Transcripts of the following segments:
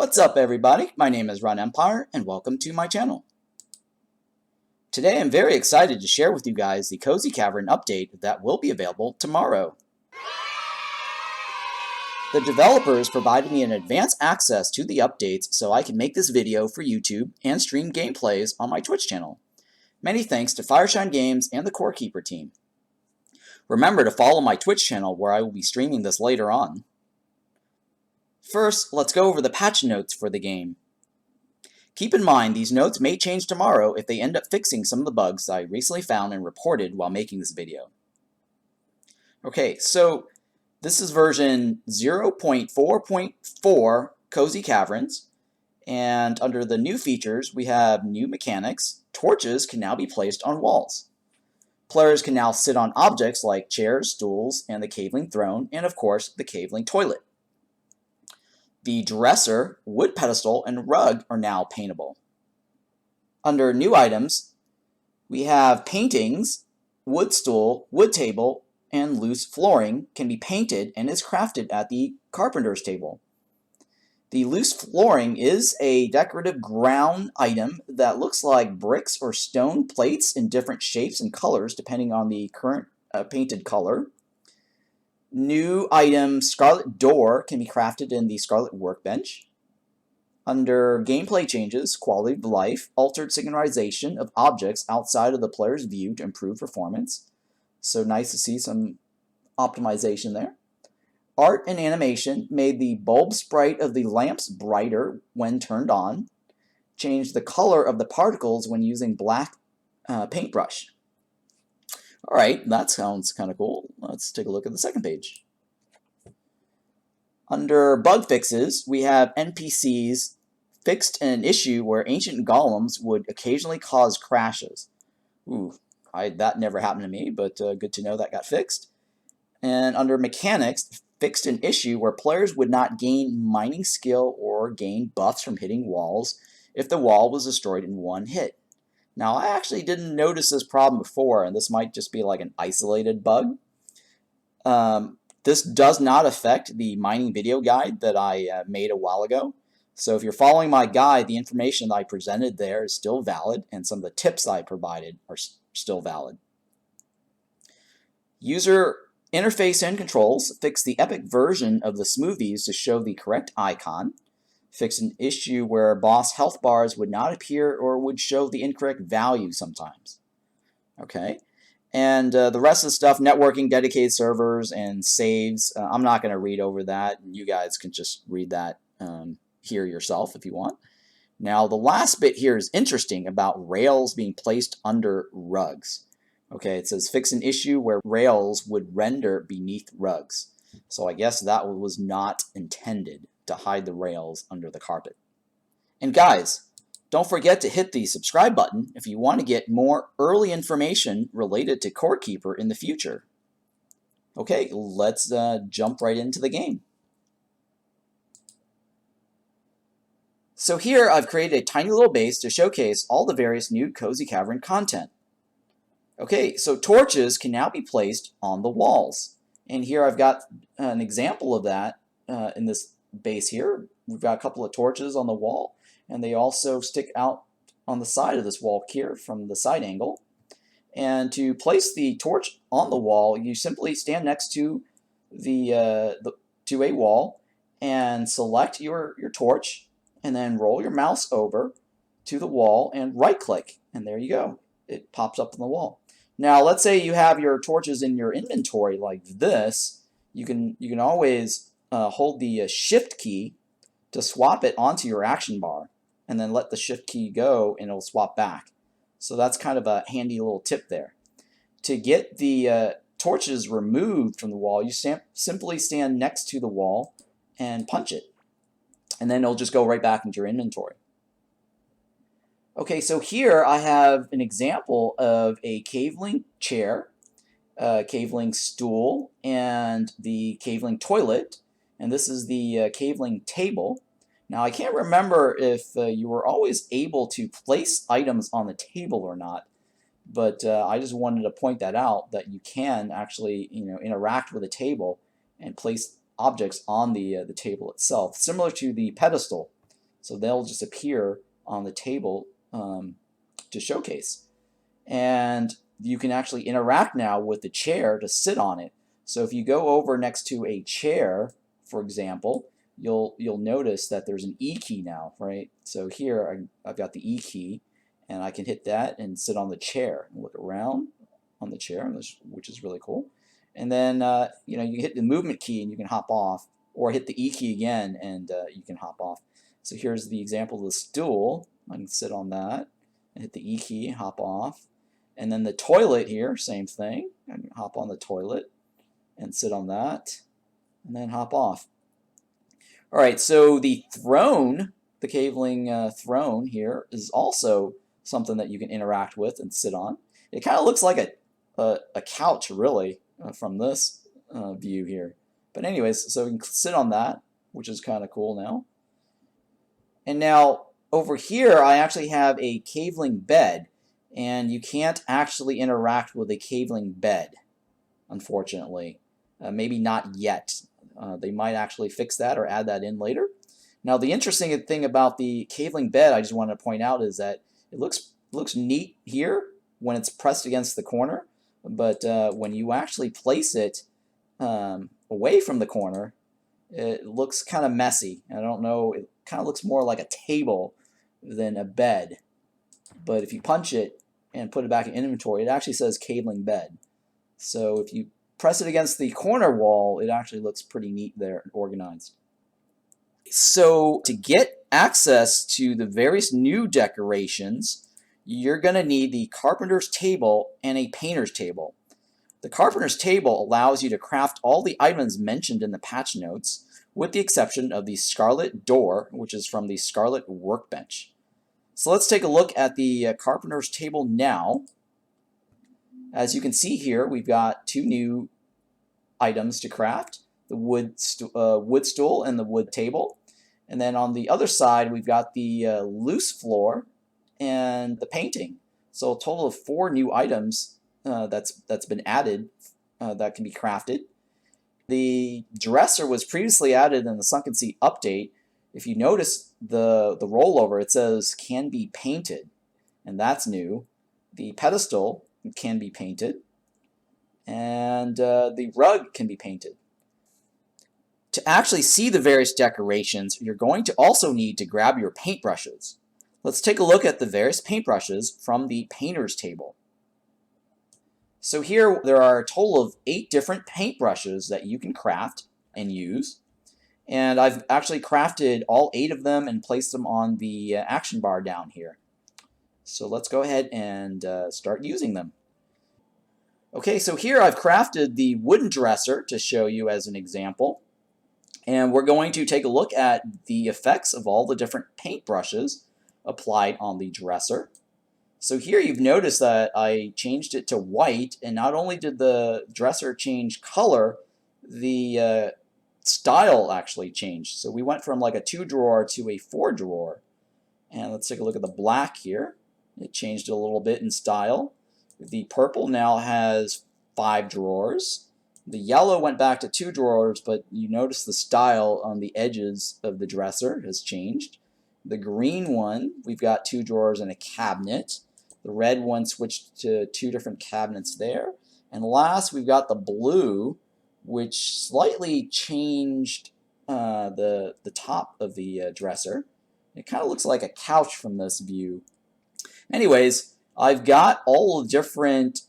What's up everybody, my name is Ron Empire and welcome to my channel. Today I'm very excited to share with you guys the Cozy Cavern update that will be available tomorrow. The developers provided me an advance access to the updates so I can make this video for YouTube and stream gameplays on my Twitch channel. Many thanks to Fireshine Games and the Core Keeper team. Remember to follow my Twitch channel where I will be streaming this later on. First, let's go over the patch notes for the game. Keep in mind, these notes may change tomorrow if they end up fixing some of the bugs I recently found and reported while making this video. Okay, so this is version 0.4.4 Cozy Caverns, and under the new features, we have new mechanics. Torches can now be placed on walls. Players can now sit on objects like chairs, stools, and the caveling throne, and of course, the caveling toilet. The dresser, wood pedestal, and rug are now paintable. Under new items, we have paintings, wood stool, wood table, and loose flooring can be painted and is crafted at the carpenter's table. The loose flooring is a decorative ground item that looks like bricks or stone plates in different shapes and colors depending on the current painted color. New item Scarlet Door can be crafted in the Scarlet Workbench. Under gameplay changes, quality of life, altered synchronization of objects outside of the player's view to improve performance. So nice to see some optimization there. Art and animation made the bulb sprite of the lamps brighter when turned on. Changed the color of the particles when using black paintbrush. Alright, that sounds kind of cool. Let's take a look at the second page. Under bug fixes, we have NPCs fixed an issue where ancient golems would occasionally cause crashes. Ooh, that never happened to me, but good to know that got fixed. And under mechanics, fixed an issue where players would not gain mining skill or gain buffs from hitting walls if the wall was destroyed in one hit. Now, I actually didn't notice this problem before, and this might just be like an isolated bug. This does not affect the mining video guide that I made a while ago. So if you're following my guide, the information that I presented there is still valid, and some of the tips I provided are still valid. User interface and controls fix the epic version of the smoothies to show the correct icon. Fix an issue where boss health bars would not appear or would show the incorrect value sometimes. Okay, and the rest of the stuff, networking, dedicated servers, and saves, I'm not going to read over that. You guys can just read that here yourself if you want. Now, the last bit here is interesting about rails being placed under rugs. Okay, it says fix an issue where rails would render beneath rugs. So I guess that was not intended to hide the rails under the carpet. And guys, don't forget to hit the subscribe button if you want to get more early information related to Core Keeper in the future. Okay, let's jump right into the game. So here I've created a tiny little base to showcase all the various new Cozy Cavern content. Okay, so torches can now be placed on the walls. And here I've got an example of that in this base here. We've got a couple of torches on the wall, and they also stick out on the side of this wall here from the side angle. And to place the torch on the wall, you simply stand next to a wall and select your torch, and then roll your mouse over to the wall and right click, and there you go. It pops up on the wall. Now let's say you have your torches in your inventory like this. You can always hold the shift key to swap it onto your action bar, and then let the shift key go and it'll swap back. So that's kind of a handy little tip there. To get the torches removed from the wall, you simply stand next to the wall and punch it, and then it'll just go right back into your inventory. Okay, so here I have an example of a caveling chair, caveling stool, and the caveling toilet. And this is the caveling table. Now I can't remember if you were always able to place items on the table or not, but I just wanted to point that out, that you can actually interact with a table and place objects on the table itself, similar to the pedestal So they'll just appear on the table to showcase. And you can actually interact now with the chair to sit on it. So if you go over next to a chair, for example, you'll notice that there's an E key now, right? So here I've got the E key, and I can hit that and sit on the chair and look around on the chair, which is really cool. And then you hit the movement key and you can hop off, or hit the E key again and you can hop off. So here's the example of the stool. I can sit on that and hit the E key, hop off. And then the toilet here, same thing. I can hop on the toilet and sit on that and then hop off. All right, so the throne, the caveling throne here, is also something that you can interact with and sit on. It kind of looks like a couch, really, from this view here. But anyways, so you can sit on that, which is kind of cool now. And now over here, I actually have a caveling bed, and you can't actually interact with a caveling bed, unfortunately. Maybe not yet. They might actually fix that or add that in later. Now, the interesting thing about the caveling bed I just wanted to point out is that it looks neat here when it's pressed against the corner, but when you actually place it away from the corner, it looks kind of messy. I don't know, it kind of looks more like a table than a bed. But if you punch it and put it back in inventory, it actually says caveling bed. So if you press it against the corner wall, it actually looks pretty neat there, organized. So to get access to the various new decorations, you're going to need the carpenter's table and a painter's table. The carpenter's table allows you to craft all the items mentioned in the patch notes, with the exception of the scarlet door, which is from the scarlet workbench. So let's take a look at the carpenter's table now. As you can see here, we've got two new items to craft, the wood stool and the wood table. And then on the other side, we've got the loose floor and the painting. So a total of 4 new items that's been added that can be crafted. The dresser was previously added in the Sunken Sea update. If you notice the rollover, it says can be painted, and that's new. The pedestal can be painted, and the rug can be painted. To actually see the various decorations, you're going to also need to grab your paintbrushes. Let's take a look at the various paintbrushes from the painter's table. So here there are a total of 8 different paintbrushes that you can craft and use. And I've actually crafted all 8 of them and placed them on the action bar down here. So let's go ahead and start using them. Okay, so here I've crafted the wooden dresser to show you as an example. And we're going to take a look at the effects of all the different paintbrushes applied on the dresser. So here you've noticed that I changed it to white, and not only did the dresser change color, the style actually changed. So we went from like a 2-drawer to a 4-drawer. And let's take a look at the black here. It changed a little bit in style. The purple now has 5 drawers. The yellow went back to 2 drawers, but you notice the style on the edges of the dresser has changed. The green one, we've got 2 drawers and a cabinet. The red one switched to 2 different cabinets there. And last, we've got the blue, which slightly changed the top of the dresser. It kind of looks like a couch from this view. Anyways, I've got all the different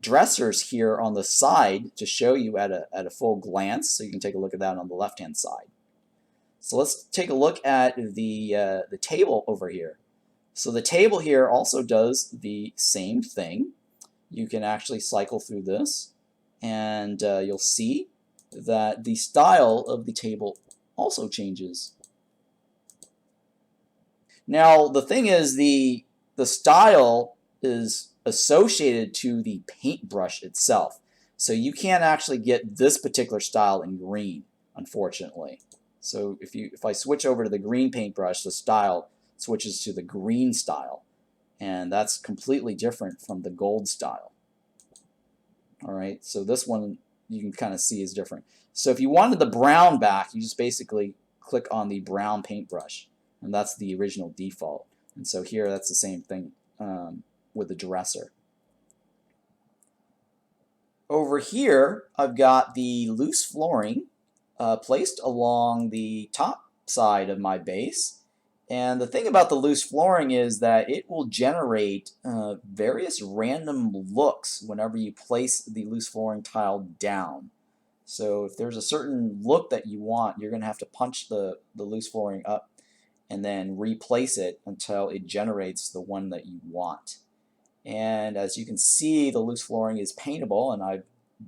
dressers here on the side to show you at a full glance, so you can take a look at that on the left-hand side. So let's take a look at the table over here. So the table here also does the same thing. You can actually cycle through this, and you'll see that the style of the table also changes. Now the thing is, the style is associated to the paintbrush itself. So you can't actually get this particular style in green, unfortunately. So if I switch over to the green paintbrush, the style switches to the green style. And that's completely different from the gold style. Alright, so this one you can kind of see is different. So if you wanted the brown back, you just basically click on the brown paintbrush. and that's the original default. And so here that's the same thing with the dresser. Over here I've got the loose flooring placed along the top side of my base. And the thing about the loose flooring is that it will generate various random looks whenever you place the loose flooring tile down. So if there's a certain look that you want, you're going to have to punch the loose flooring up and then replace it until it generates the one that you want. And as you can see, the loose flooring is paintable, and I've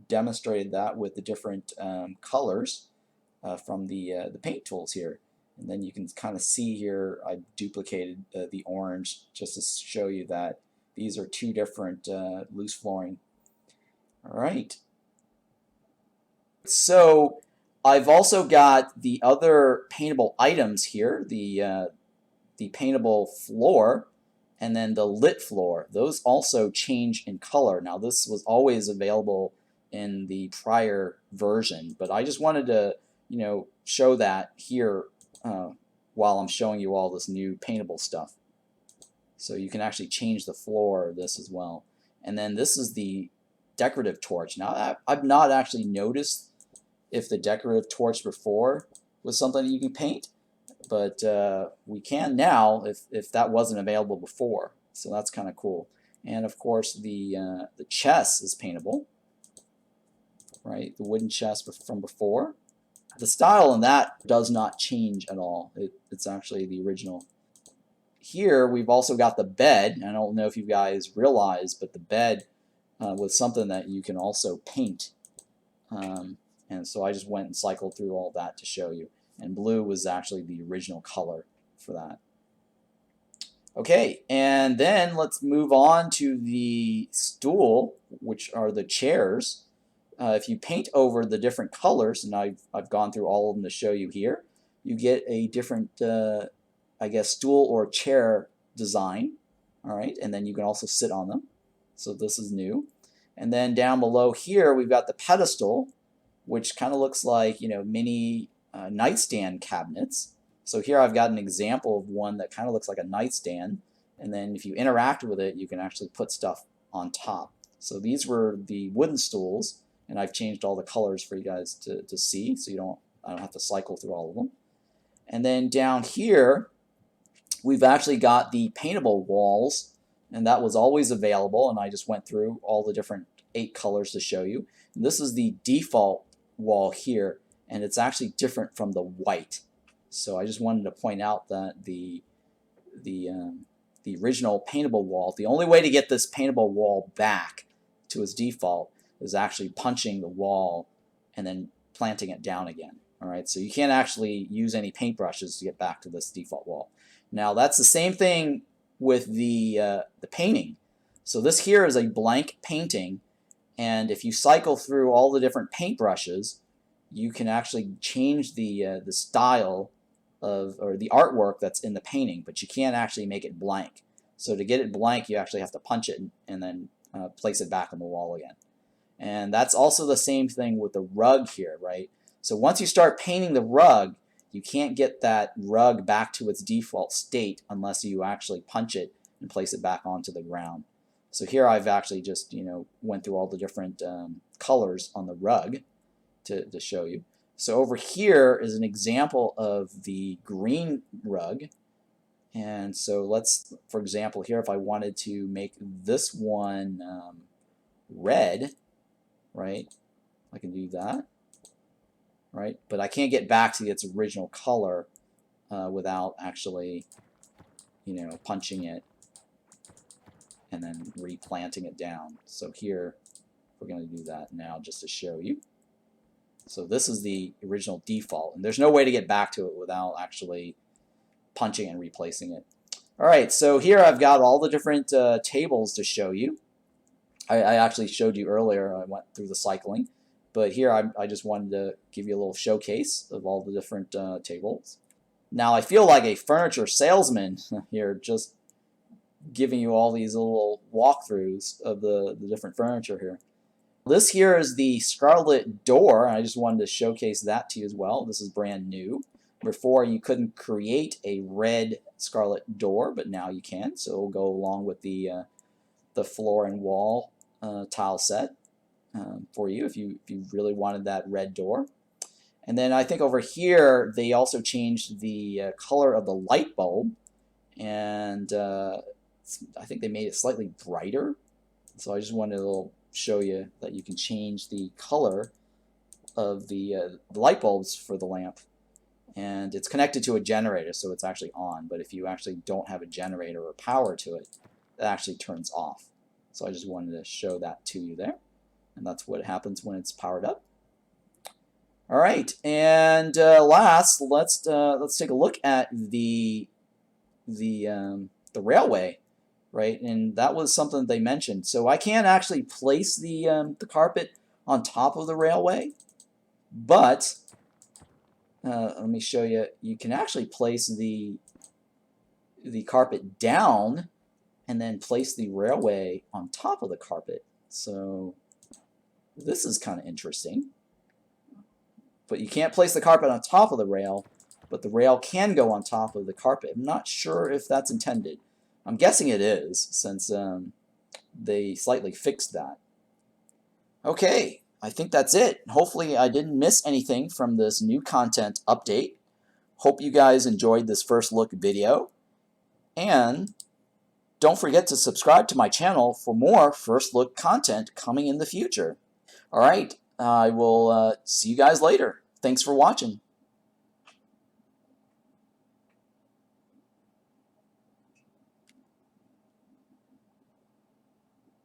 demonstrated that with the different colors from the paint tools here. And then you can kind of see here I duplicated the orange just to show you that these are two different loose flooring. Alright. So I've also got the other paintable items here, the paintable floor and then the lit floor. Those also change in color. Now this was always available in the prior version, but I just wanted to show that here while I'm showing you all this new paintable stuff. So you can actually change the floor of this as well. And then this is the decorative torch. Now I've not actually noticed if the decorative torch before was something that you can paint, but we can now if that wasn't available before. So that's kind of cool. And of course the chest is paintable, right? The wooden chest from before. The style in that does not change at all. It's actually the original. Here we've also got the bed. I don't know if you guys realize, but the bed was something that you can also paint. And so I just went and cycled through all that to show you. And blue was actually the original color for that. Okay, and then let's move on to the stool, which are the chairs. If you paint over the different colors, and I've gone through all of them to show you here, you get a different, I guess, stool or chair design. All right, and then you can also sit on them. So this is new. And then down below here, we've got the pedestal, which kind of looks like mini nightstand cabinets. So here I've got an example of one that kind of looks like a nightstand, and then if you interact with it, you can actually put stuff on top. So these were the wooden stools, and I've changed all the colors for you guys to see, so I don't have to cycle through all of them. And then down here, we've actually got the paintable walls, and that was always available, and I just went through all the different 8 colors to show you. And this is the default wall here, and it's actually different from the white. So I just wanted to point out that the original paintable wall, the only way to get this paintable wall back to its default is actually punching the wall and then planting it down again. All right, so you can't actually use any paintbrushes to get back to this default wall. Now that's the same thing with the painting. So this here is a blank painting, and if you cycle through all the different paintbrushes, you can actually change the style or the artwork that's in the painting, but you can't actually make it blank. So to get it blank, you actually have to punch it and then place it back on the wall again. And that's also the same thing with the rug here, right? So once you start painting the rug, you can't get that rug back to its default state unless you actually punch it and place it back onto the ground. So here I've actually just went through all the different colors on the rug to show you. So over here is an example of the green rug. And so let's, for example, here if I wanted to make this one red, right, I can do that, right? But I can't get back to its original color without actually, punching it and then replanting it down. So here, we're going to do that now just to show you. So this is the original default, and there's no way to get back to it without actually punching and replacing it. Alright, so here I've got all the different tables to show you. I actually showed you earlier, I went through the cycling, but here I just wanted to give you a little showcase of all the different tables. Now I feel like a furniture salesman here, just giving you all these little walkthroughs of the different furniture here. This here is the Scarlet door. I just wanted to showcase that to you as well. This is brand new. Before you couldn't create a red scarlet door, but now you can. So it'll go along with the floor and wall tile set for you if you really wanted that red door. And then I think over here they also changed the color of the light bulb, and I think they made it slightly brighter. So I just wanted to show you that you can change the color of the light bulbs for the lamp. And it's connected to a generator, so it's actually on. But if you actually don't have a generator or power to it, it actually turns off. So I just wanted to show that to you there. And that's what happens when it's powered up. All right, and last, let's take a look at the railway, right? And that was something they mentioned. So I can't actually place the carpet on top of the railway, but let me show you. You can actually place the carpet down and then place the railway on top of the carpet. So this is kind of interesting. But you can't place the carpet on top of the rail, but the rail can go on top of the carpet. I'm not sure if that's intended. I'm guessing it is, since they slightly fixed that. Okay, I think that's it. Hopefully I didn't miss anything from this new content update. Hope you guys enjoyed this first look video. And don't forget to subscribe to my channel for more first look content coming in the future. Alright, I will see you guys later. Thanks for watching.